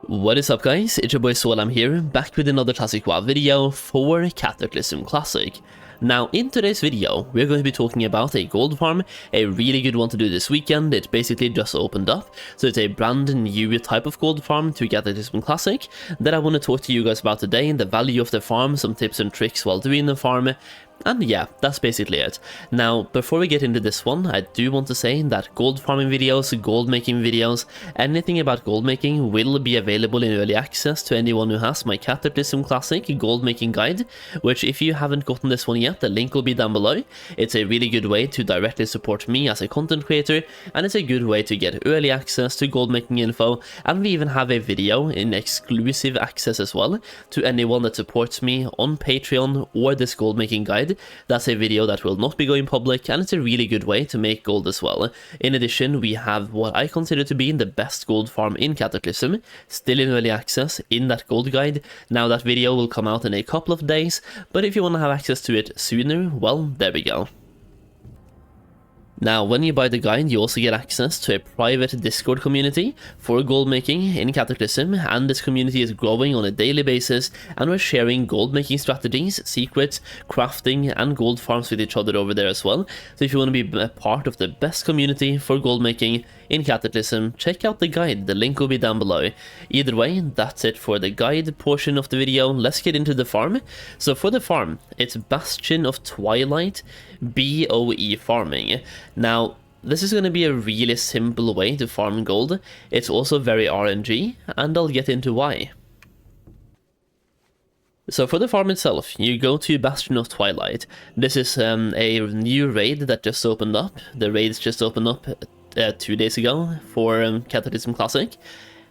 What is up guys, it's your boy Solheim here, back with another Classic WoW video for Cataclysm Classic. Now in today's video, we're going to be talking about a gold farm, a really good one to do this weekend. It basically just opened up, so it's a brand new type of gold farm to Cataclysm Classic that I want to talk to you guys about today, the value of the farm, some tips and tricks while doing the farm. And yeah, that's basically it. Now, before we get into this one, I do want to say that gold farming videos, gold making videos, anything about gold making will be available in early access to anyone who has my Cataclysm Classic gold making guide, which if you haven't gotten this one yet, the link will be down below. It's a really good way to directly support me as a content creator, and it's a good way to get early access to gold making info, and we even have a video in exclusive access as well to anyone that supports me on Patreon or this gold making guide. That's a video that will not be going public, and it's a really good way to make gold as well. In addition, we have what I consider to be the best gold farm in Cataclysm, still in early access in that gold guide. Now that video will come out in a couple of days, but if you want to have access to it sooner, well, there we go. Now, when you buy the guide, you also get access to a private Discord community for gold making in Cataclysm, and this community is growing on a daily basis, and we're sharing gold making strategies, secrets, crafting, and gold farms with each other over there as well. So if you want to be a part of the best community for gold making in Cataclysm, check out the guide, the link will be down below. Either way, that's it for the guide portion of the video. Let's get into the farm. So for the farm, it's Bastion of Twilight BOE farming. Now, this is going to be a really simple way to farm gold. It's also very RNG, and I'll get into why. So for the farm itself, you go to Bastion of Twilight. This is a new raid that just opened up. The raids just opened up 2 days ago for Cataclysm Classic.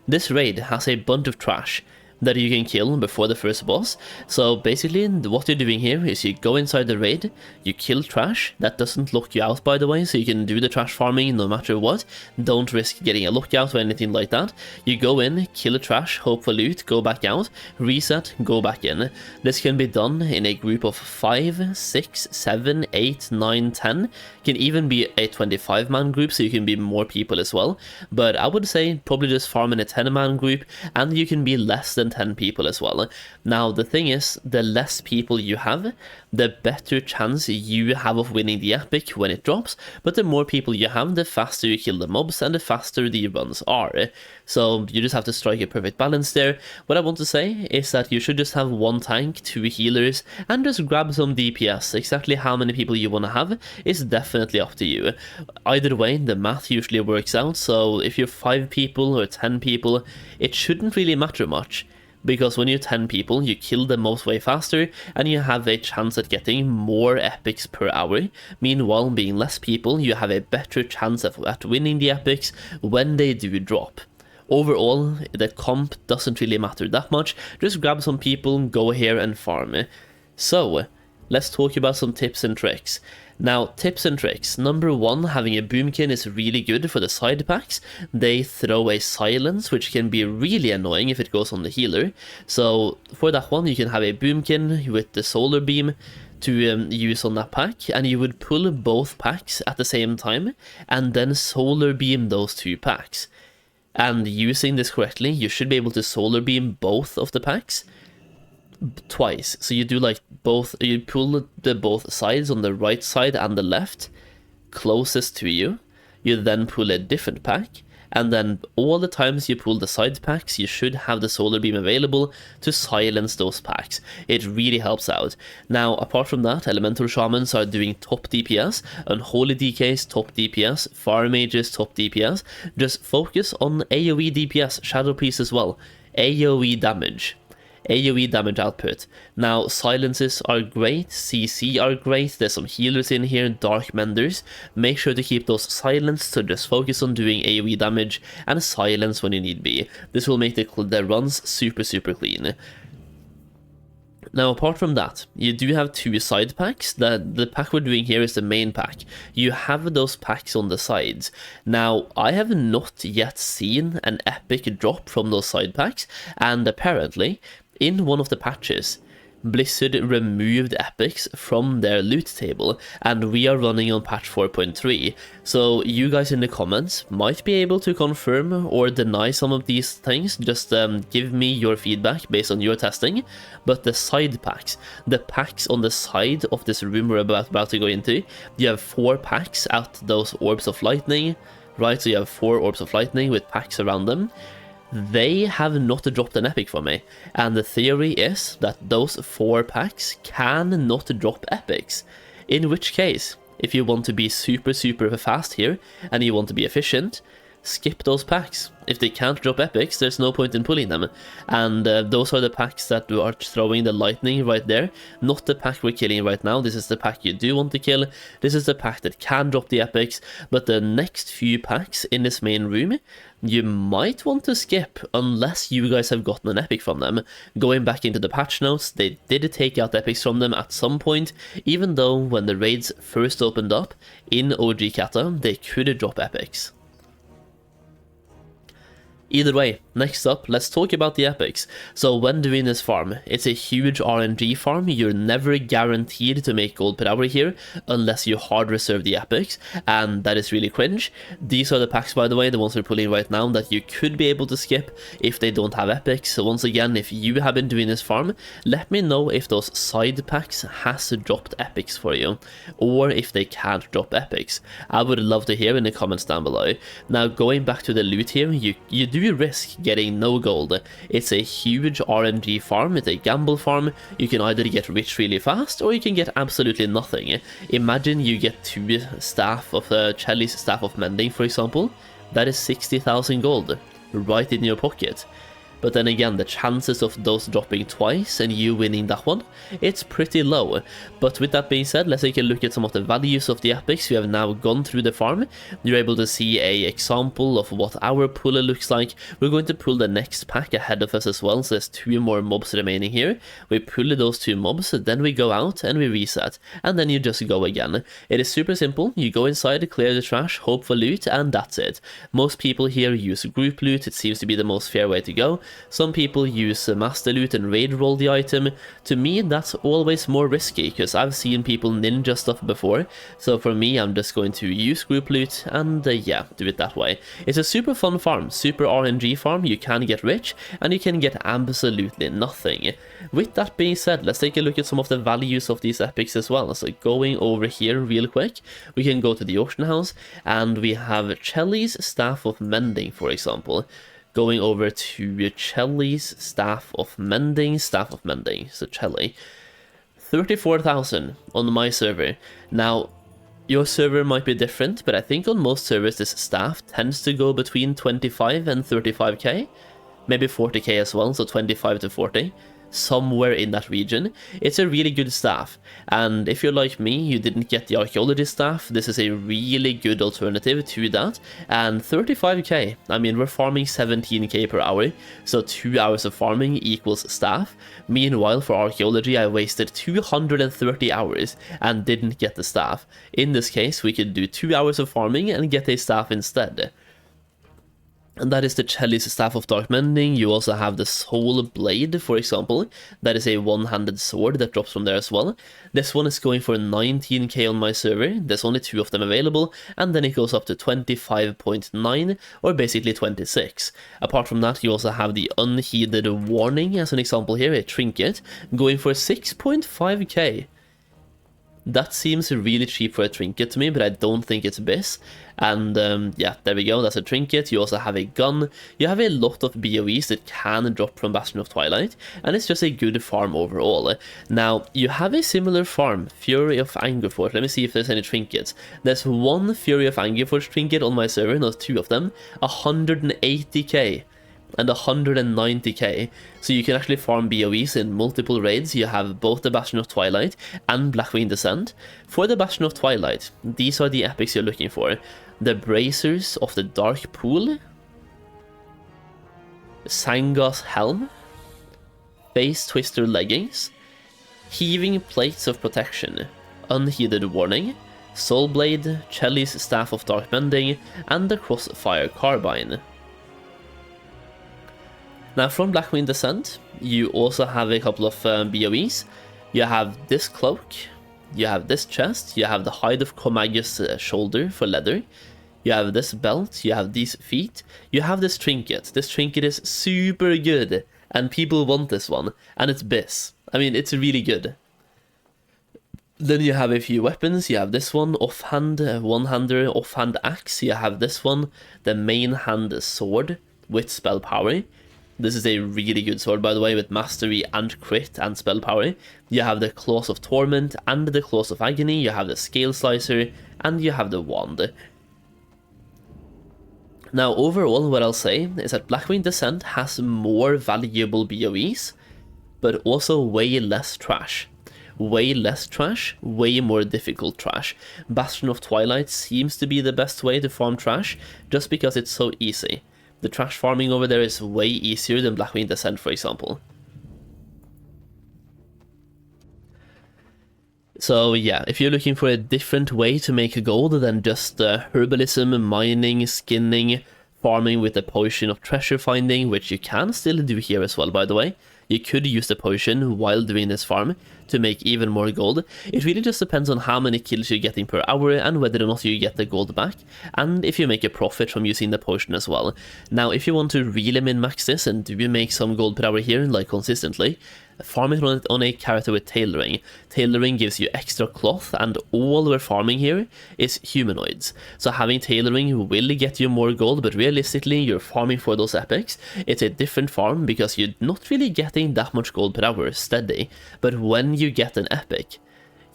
This raid has a bunch of trash that you can kill before the first boss. So basically what you're doing here is you go inside the raid, you kill trash. That doesn't lock you out, by the way, so you can do the trash farming no matter what. Don't risk getting a lockout or anything like that. You go in, kill trash, hope for loot, go back out, reset, go back in. This can be done in a group of 5, 6, 7, 8, 9, 10. Can even be a 25-man group, so you can be more people as well. But I would say probably just farm in a 10-man group, and you can be less than 10 people as well. Now the thing is, the less people you have, the better chance you have of winning the epic when it drops, but the more people you have, the faster you kill the mobs and the faster the runs are. So you just have to strike a perfect balance there. What I want to say is that you should just have 1 tank, 2 healers, and just grab some DPS. Exactly how many people you want to have is definitely up to you. Either way, the math usually works out, so if you're 5 people or 10 people, it shouldn't really matter much. Because when you're 10 people, you kill them most way faster, and you have a chance at getting more epics per hour. Meanwhile, being less people, you have a better chance at winning the epics when they do drop. Overall, the comp doesn't really matter that much. Just grab some people, go here and farm. So, let's talk about some tips and tricks. Now, tips and tricks. Number 1, having a boomkin is really good for the side packs. They throw a silence, which can be really annoying if it goes on the healer. So for that one, you can have a boomkin with the solar beam to use on that pack, and you would pull both packs at the same time, and then solar beam those 2 packs. And using this correctly, you should be able to solar beam both of the packs twice. So you do like both, you pull the both sides on the right side and the left closest to you. You then pull a different pack, and then all the times you pull the side packs, you should have the solar beam available to silence those packs. It really helps out. Now, apart from that, elemental shamans are doing top DPS, unholy DKs top DPS, fire mages top DPS. Just focus on AoE DPS, shadow priest as well, AoE damage output. Now, silences are great, CC are great, there's some healers in here, dark menders. Make sure to keep those silenced, so just focus on doing AoE damage and silence when you need be. This will make the runs super clean. Now, apart from that, you do have 2 side packs. The pack we're doing here is the main pack. You have those packs on the sides. Now, I have not yet seen an epic drop from those side packs, and apparently, in one of the patches, Blizzard removed epics from their loot table, and we are running on patch 4.3. So you guys in the comments might be able to confirm or deny some of these things. Just give me your feedback based on your testing. But the side packs, the packs on the side of this room we're about to go into, you have 4 packs out those orbs of lightning, right? So you have 4 orbs of lightning with packs around them. They have not dropped an epic for me, and the theory is that those 4 packs can not drop epics, in which case, if you want to be super fast here, and you want to be efficient, skip those packs. If they can't drop epics, there's no point in pulling them. And those are the packs that are throwing the lightning right there. Not the pack we're killing right now. This is the pack you do want to kill. This is the pack that can drop the epics. But the next few packs in this main room, you might want to skip unless you guys have gotten an epic from them. Going back into the patch notes, they did take out epics from them at some point, even though when the raids first opened up in OG Kata, they could drop epics. Either way, next up, let's talk about the epics. So when doing this farm, it's a huge RNG farm. You're never guaranteed to make gold per hour here unless you hard reserve the epics, and that is really cringe. These are the packs, by the way, the ones we're pulling right now, that you could be able to skip if they don't have epics. So once again, if you have been doing this farm, let me know if those side packs has dropped epics for you, or if they can't drop epics. I would love to hear in the comments down below. Now, going back to the loot here, you do risk getting no gold. It's a huge RNG farm, it's a gamble farm. You can either get rich really fast, or you can get absolutely nothing. Imagine you get 2 staff of Chelly's Staff of Mending, for example. That is 60,000 gold right in your pocket. But then again, the chances of those dropping twice and you winning that one, it's pretty low. But with that being said, let's take a look at some of the values of the epics. We have now gone through the farm. You're able to see an example of what our pull looks like. We're going to pull the next pack ahead of us as well, so there's 2 more mobs remaining here. We pull those 2 mobs, then we go out and we reset, and then you just go again. It is super simple. You go inside, clear the trash, hope for loot, and that's it. Most people here use group loot. It seems to be the most fair way to go. Some people use master loot and raid roll the item. To me, that's always more risky, because I've seen people ninja stuff before. So for me, I'm just going to use group loot and yeah, do it that way. It's a super fun farm, super RNG farm. You can get rich and you can get absolutely nothing. With that being said, let's take a look at some of the values of these epics as well. So going over here real quick, we can go to the auction house and we have Chelly's Staff of Mending, for example. Going over to Chelly's Staff of Mending, so Chelly. 34,000 on my server. Now, your server might be different, but I think on most servers this staff tends to go between 25 and 35k. Maybe 40k as well, so 25 to 40. Somewhere in that region. It's a really good staff, and if you're like me, you didn't get the archaeology staff, this is a really good alternative to that. And 35k, I mean, we're farming 17k per hour, so 2 hours of farming equals staff. Meanwhile, for archaeology, I wasted 230 hours and didn't get the staff. In this case, we could do 2 hours of farming and get a staff instead. And that is the Chelly's Staff of Dark Mending. You also have the Soul Blade, for example. That is a one-handed sword that drops from there as well. This one is going for 19k on my server. There's only 2 of them available, and then it goes up to 25.9, or basically 26. Apart from that, you also have the Unheeded Warning, as an example here, a trinket, going for 6.5k. That seems really cheap for a trinket to me, but I don't think it's BIS. And yeah, there we go, that's a trinket. You also have a gun. You have a lot of BOEs that can drop from Bastion of Twilight, and it's just a good farm overall. Now, you have a similar farm, Fury of Angerforge. Let me see if there's any trinkets. There's 1 Fury of Angerforge trinket on my server, no, 2 of them, 180k. And 190k, so you can actually farm BOEs in multiple raids. You have both the Bastion of Twilight and Blackwing Descent. For the Bastion of Twilight, these are the epics you're looking for. The Bracers of the Dark Pool, Sangas Helm, Face Twister Leggings, Heaving Plates of Protection, Unheeded Warning, Soul Blade, Chelly's Staff of Dark Mending, and the Crossfire Carbine. Now from Blackwing Descent, you also have a couple of BOEs. You have this cloak, you have this chest, you have the hide of Comagus shoulder for leather, you have this belt, you have these feet, you have this trinket. This trinket is super good, and people want this one, and it's Biss. I mean, it's really good. Then you have a few weapons. You have this one, offhand, one-hander, offhand axe. You have this one, the main hand sword with spell power. This is a really good sword, by the way, with mastery and crit and spell power. You have the Claws of Torment and the Claws of Agony. You have the Scale Slicer, and you have the wand. Now, overall, what I'll say is that Blackwing Descent has more valuable BOEs, but also way less trash. Way less trash, way more difficult trash. Bastion of Twilight seems to be the best way to farm trash, just because it's so easy. The trash farming over there is way easier than Blackwing Descent, for example. So yeah, if you're looking for a different way to make gold than just herbalism, mining, skinning, farming with the potion of treasure finding, which you can still do here as well, by the way. You could use the potion while doing this farm to make even more gold. It really just depends on how many kills you're getting per hour and whether or not you get the gold back, and if you make a profit from using the potion as well. Now, if you want to really min-max this and do make some gold per hour here, like consistently, farm it on a character with tailoring. Tailoring gives you extra cloth, and all we're farming here is humanoids. So having tailoring will get you more gold, but realistically you're farming for those epics. It's a different farm because you're not really getting that much gold per hour steady, but when you get an epic,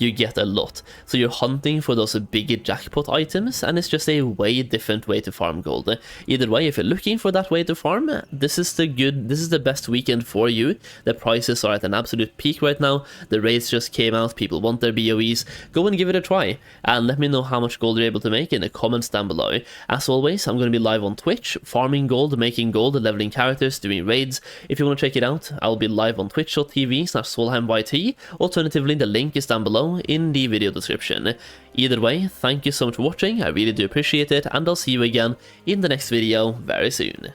you get a lot. So you're hunting for those big jackpot items, and it's just a way different way to farm gold. Either way, if you're looking for that way to farm, this is the best weekend for you. The prices are at an absolute peak right now. The raids just came out, people want their BOEs. Go and give it a try, and let me know how much gold you're able to make in the comments down below. As always, I'm going to be live on Twitch, farming gold, making gold, leveling characters, doing raids. If you want to check it out, I'll be live on twitch.tv/SolheimYT. Alternatively, the link is down below in the video description. Either way, thank you so much for watching, I really do appreciate it, and I'll see you again in the next video very soon.